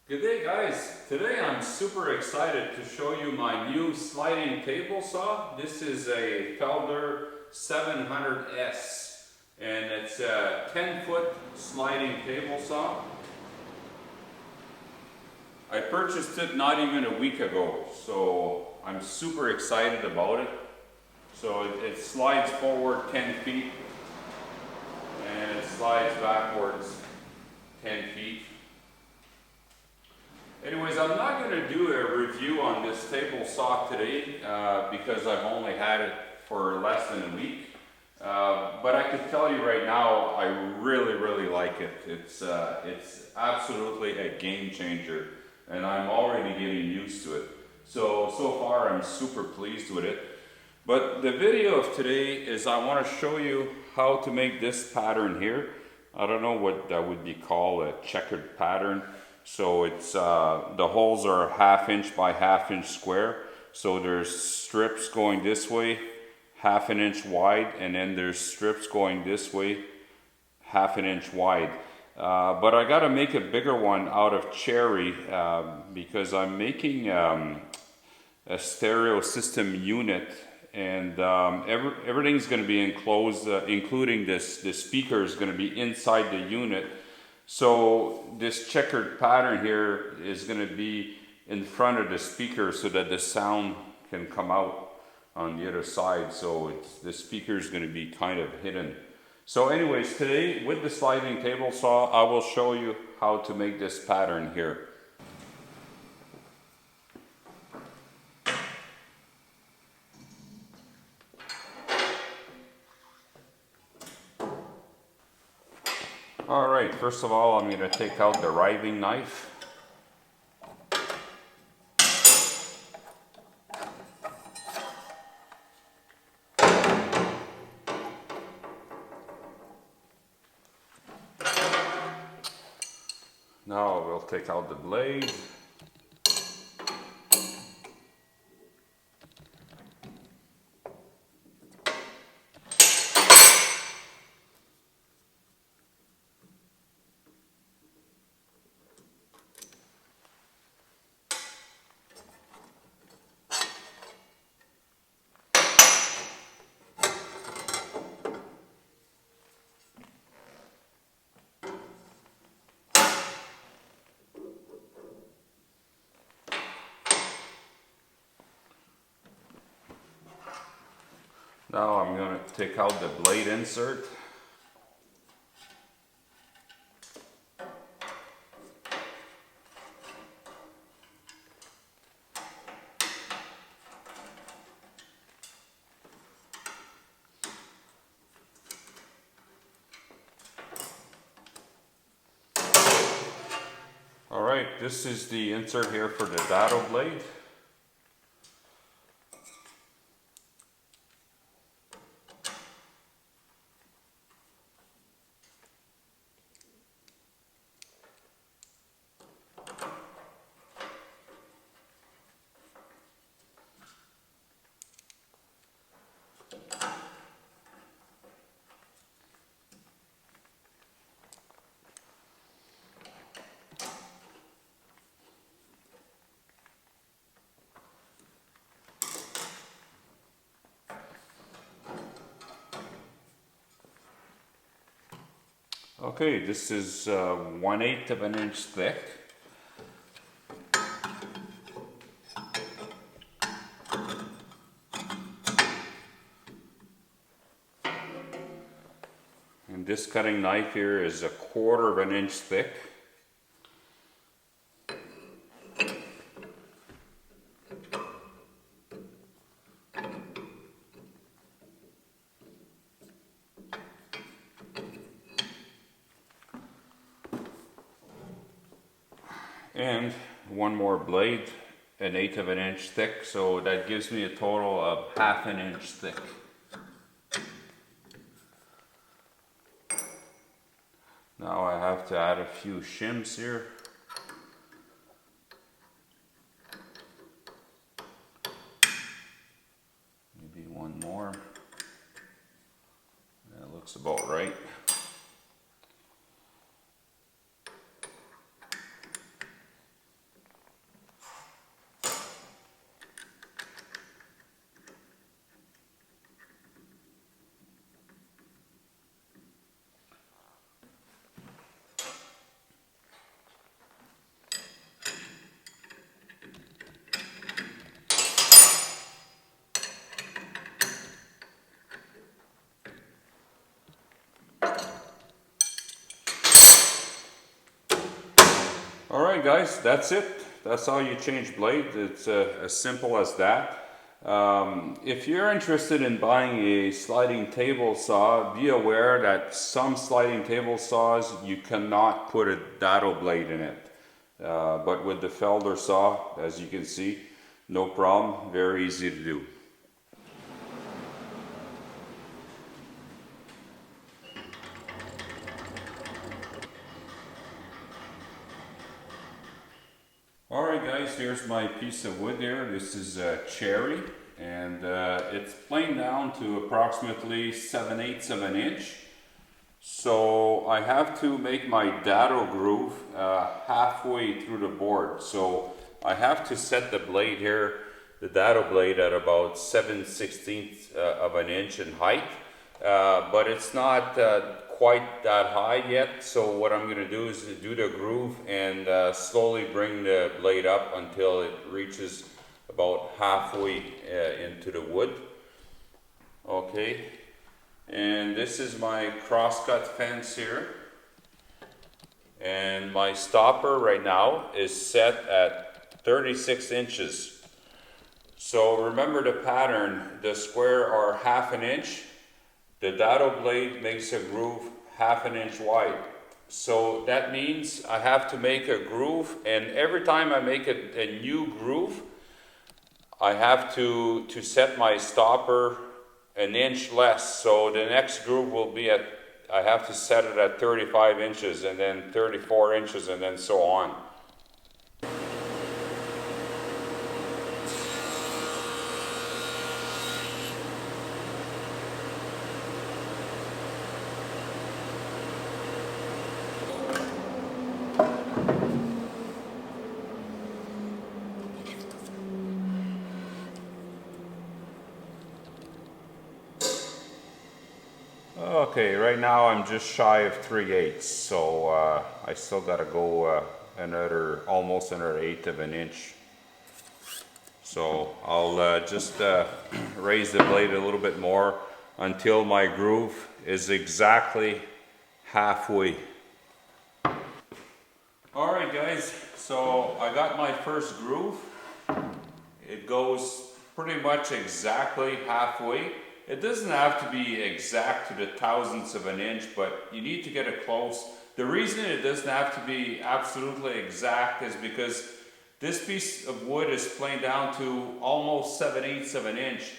Good day, guys. Today I'm super excited to show you my new sliding table saw. This is a Felder 700S and it's a 10-foot sliding table saw. I purchased it not even a week ago, so I'm super excited about it. So it slides forward 10 feet and it slides backwards 10 feet. Anyways, I'm not going to do a review on this table saw today because I've only had it for less than a week. But I can tell you right now, I really like it. It's absolutely a game changer, and I'm already getting used to it. So far I'm super pleased with it. But the video of today is I want to show you how to make this pattern here. I don't know what that would be called, a checkered pattern. So it's the holes are 1/2 inch by 1/2 inch square. So there's strips going this way, 1/2 inch wide, and then there's strips going this way, 1/2 inch wide. But I got to make a bigger one out of cherry because I'm making a stereo system unit, and everything's going to be enclosed, including the speaker is going to be inside the unit. So this checkered pattern here is going to be in front of the speaker so that the sound can come out on the other side. So the speaker is going to be kind of hidden. So anyways, today with the sliding table saw, I will show you how to make this pattern here. Alright, first of all, I'm going to take out the riving knife. Now we'll take out the blade. Now I'm going to take out the blade insert. Alright, this is the insert here for the dado blade. Okay, this is 1/8 of an inch thick. And this cutting knife here is 1/4 of an inch thick. And one more blade, 1/8 of an inch thick, so that gives me a total of 1/2 inch thick. Now I have to add a few shims here. Maybe one more. That looks about right. Alright guys, that's it. That's how you change blade. It's as simple as that. If you're interested in buying a sliding table saw, be aware that some sliding table saws you cannot put a dado blade in it. But with the Felder saw, as you can see, no problem, very easy to do. Alright guys, here's my piece of wood here. This is cherry, and it's planed down to approximately 7/8 of an inch. So I have to make my dado groove halfway through the board. So I have to set the blade here, the dado blade, at about 7/16 of an inch in height. But it's not quite that high yet, so what I'm going to do is do the groove and slowly bring the blade up until it reaches about halfway into the wood. Okay, and this is my crosscut fence here, and my stopper right now is set at 36 inches. So remember the pattern, the square are 1/2 inch. The dado blade makes a groove 1/2 inch wide. So that means I have to make a groove, and every time I make a new groove, I have to set my stopper an inch less. So the next groove will be at, I have to set it at 35 inches, and then 34 inches, and then so on. Okay, right now I'm just shy of 3/8, so I still got to go almost another 1/8 of an inch. So I'll just raise the blade a little bit more until my groove is exactly halfway. Alright guys, so I got my first groove. It goes pretty much exactly halfway. It doesn't have to be exact to the thousandths of an inch, but you need to get it close. The reason it doesn't have to be absolutely exact is because this piece of wood is planed down to almost 7/8 of an inch.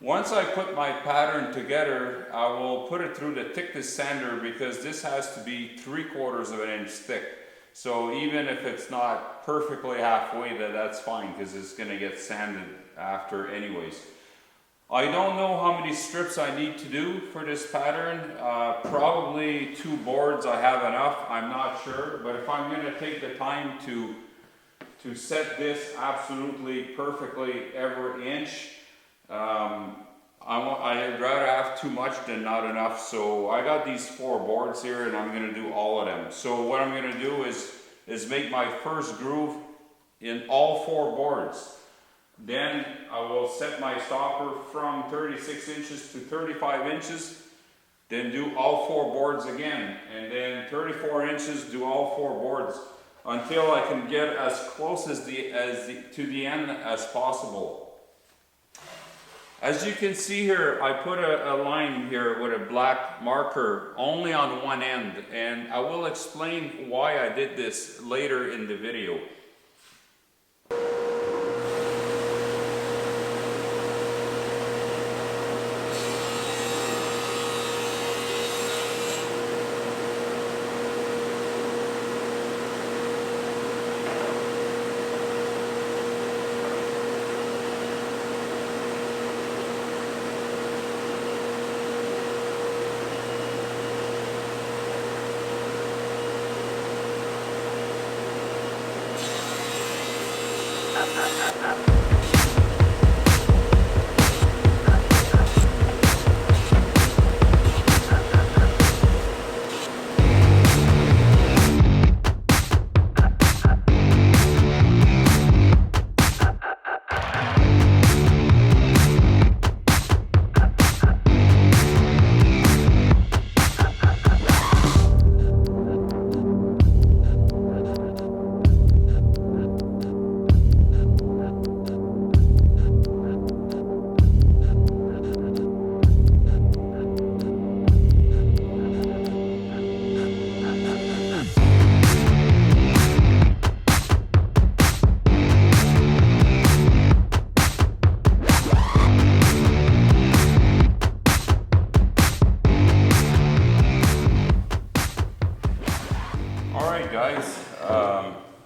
Once I put my pattern together, I will put it through the thickness sander, because this has to be 3/4 of an inch thick. So even if it's not perfectly halfway, that's fine, because it's going to get sanded after anyways. I don't know how many strips I need to do for this pattern. Probably 2 boards I have enough, I'm not sure. But if I'm going to take the time to set this absolutely perfectly every inch, I'd rather have too much than not enough. So I got these 4 boards here, and I'm going to do all of them. So what I'm going to do is make my first groove in all 4 boards. Then I will set my stopper from 36 inches to 35 inches, then do all 4 boards again, and then 34 inches, do all 4 boards, until I can get as close to the end as possible. As you can see here, I put a line here with a black marker only on one end, and I will explain why I did this later in the video.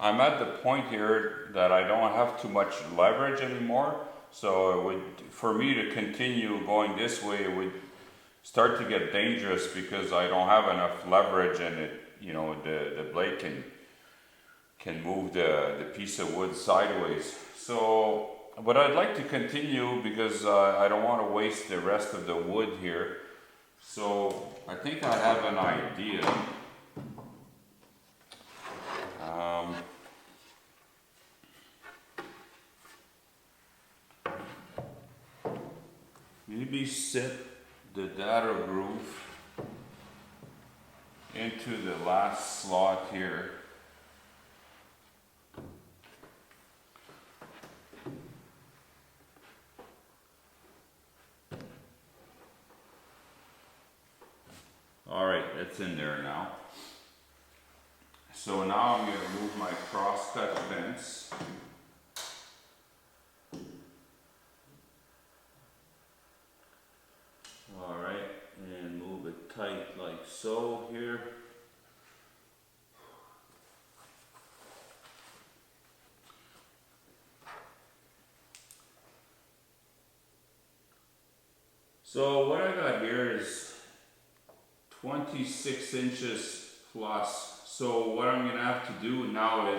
I'm at the point here that I don't have too much leverage anymore. So it would, for me to continue going this way, it would start to get dangerous because I don't have enough leverage, and it, you know, the blade can move the piece of wood sideways. So, but I'd like to continue because I don't want to waste the rest of the wood here. So I think I have an idea. Maybe set the dado groove into the last slot here. All right, it's in there now. So now I'm going to move my cross-cut fence. All right, and move it tight like so here. So what I got here is 26 inches plus. So what I'm gonna have to do now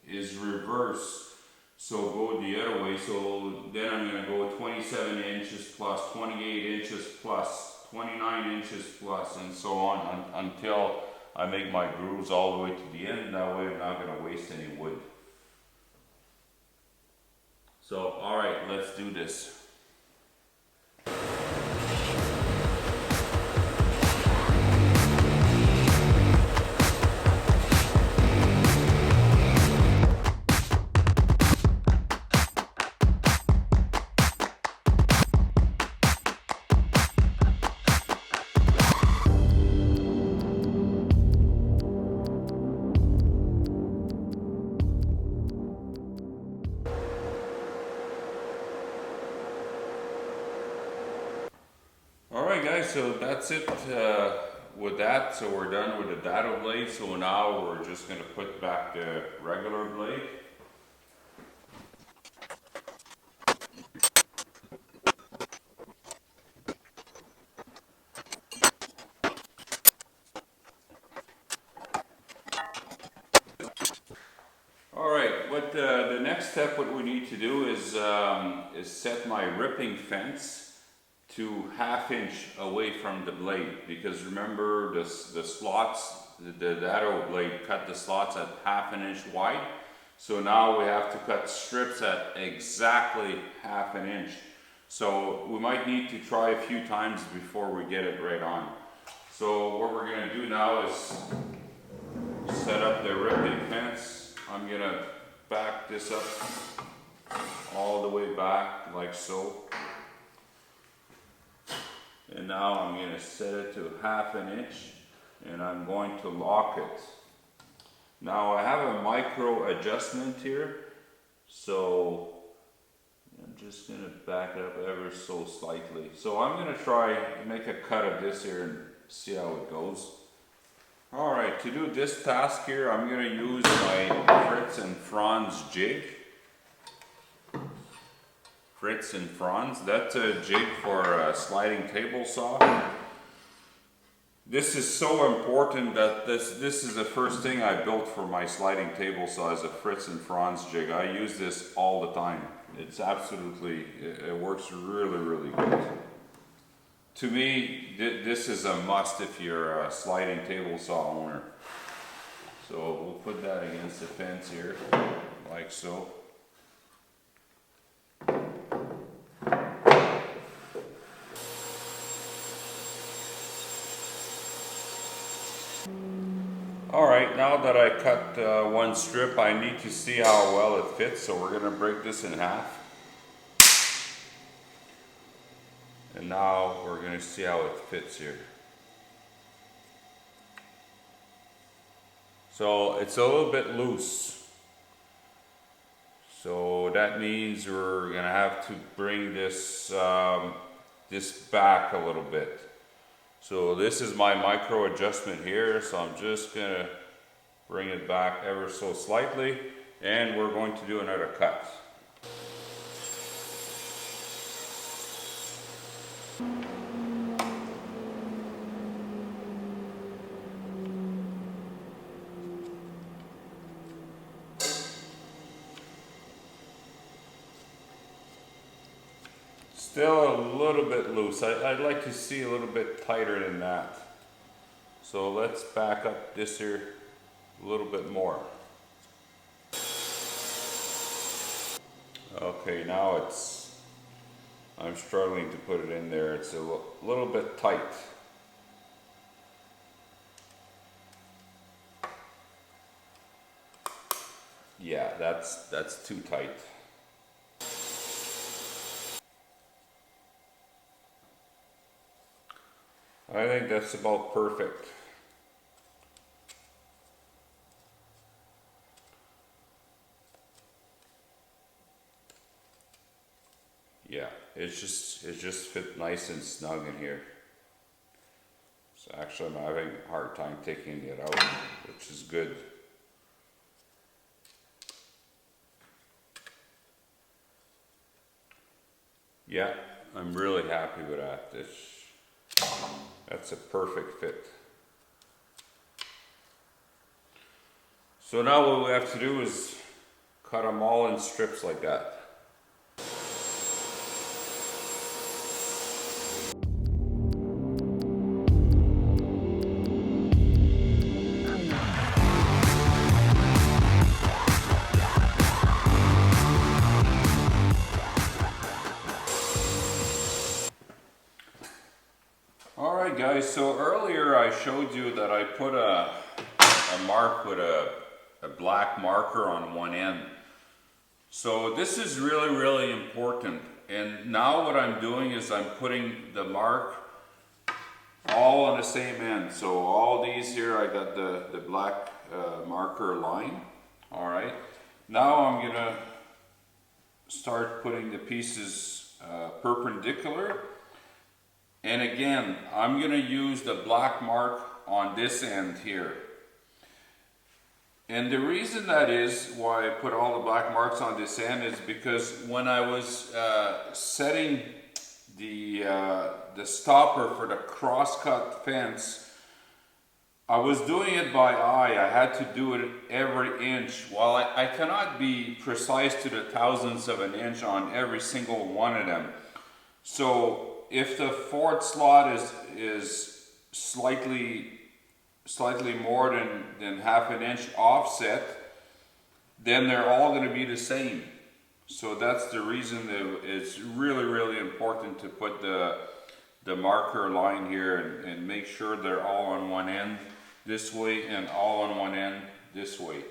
is reverse. So go the other way. So then I'm gonna go 27 inches plus, 28 inches plus, 29 inches plus, and so on until I make my grooves all the way to the end. That way I'm not gonna waste any wood. So, all right, let's do this. Alright guys, so that's it with that. So we're done with the dado blade. So now we're just going to put back the regular blade. Alright, what the next step, what we need to do is set my ripping fence to 1/2 inch away from the blade, because remember the slots, the dado blade cut the slots at 1/2 inch wide. So now we have to cut strips at exactly 1/2 inch. So we might need to try a few times before we get it right on. So what we're going to do now is set up the ripping fence. I'm going to back this up all the way back like so. And now I'm going to set it to 1/2 inch, and I'm going to lock it. Now I have a micro adjustment here, so I'm just going to back it up ever so slightly. So I'm going to try to make a cut of this here and see how it goes. Alright, to do this task here, I'm going to use my Fritz and Franz jig. Fritz and Franz, that's a jig for a sliding table saw. This is so important that this is the first thing I built for my sliding table saw, is a Fritz and Franz jig. I use this all the time. It's absolutely, it works really, really good. To me, this is a must if you're a sliding table saw owner. So we'll put that against the fence here, like so. Alright, now that I cut one strip, I need to see how well it fits, so we're going to break this in half. And now we're going to see how it fits here. So it's a little bit loose. So that means we're going to have to bring this, this back a little bit. So this is my micro adjustment here, so I'm just gonna bring it back ever so slightly, and we're going to do another cut. Still a little bit loose. I'd like to see a little bit tighter than that. So let's back up this here a little bit more. Okay, now I'm struggling to put it in there. It's a little bit tight. Yeah, that's too tight. I think that's about perfect. Yeah, it just fit nice and snug in here. So actually I'm having a hard time taking it out, which is good. Yeah, I'm really happy with that. That's a perfect fit. So now what we have to do is cut them all in strips like that. Alright guys, so earlier I showed you that I put a mark with a black marker on one end. So this is really important, and now what I'm doing is I'm putting the mark all on the same end. So all these here, I got the black marker line. Alright, now I'm gonna start putting the pieces perpendicular. And again, I'm going to use the black mark on this end here. And the reason that is why I put all the black marks on this end is because when I was setting the stopper for the cross-cut fence, I was doing it by eye. I had to do it every inch. Well, I cannot be precise to the thousandths of an inch on every single one of them. So if the fourth slot is slightly more than half an inch offset, then they're all going to be the same. So that's the reason that it's really important to put the marker line here and make sure they're all on one end this way and all on one end this way.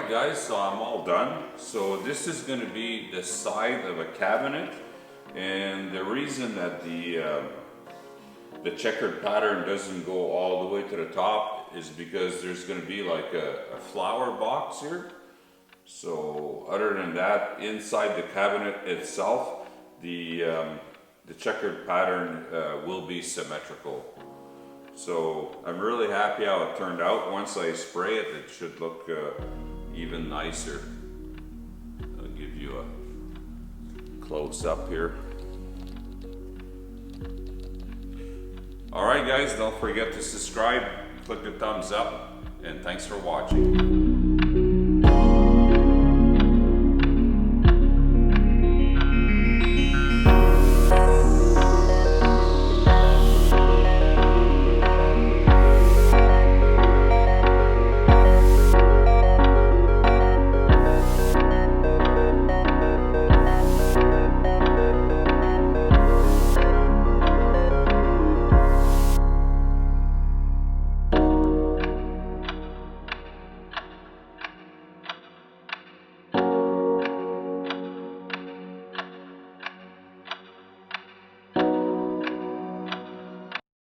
Guys, so I'm all done. So this is going to be the side of a cabinet, and the reason that the checkered pattern doesn't go all the way to the top is because there's going to be like a flower box here. So other than that, inside the cabinet itself, the checkered pattern will be symmetrical. So I'm really happy how it turned out. Once I spray it, it should look even nicer. I'll give you a close up here. Alright guys, don't forget to subscribe, click the thumbs up, and thanks for watching.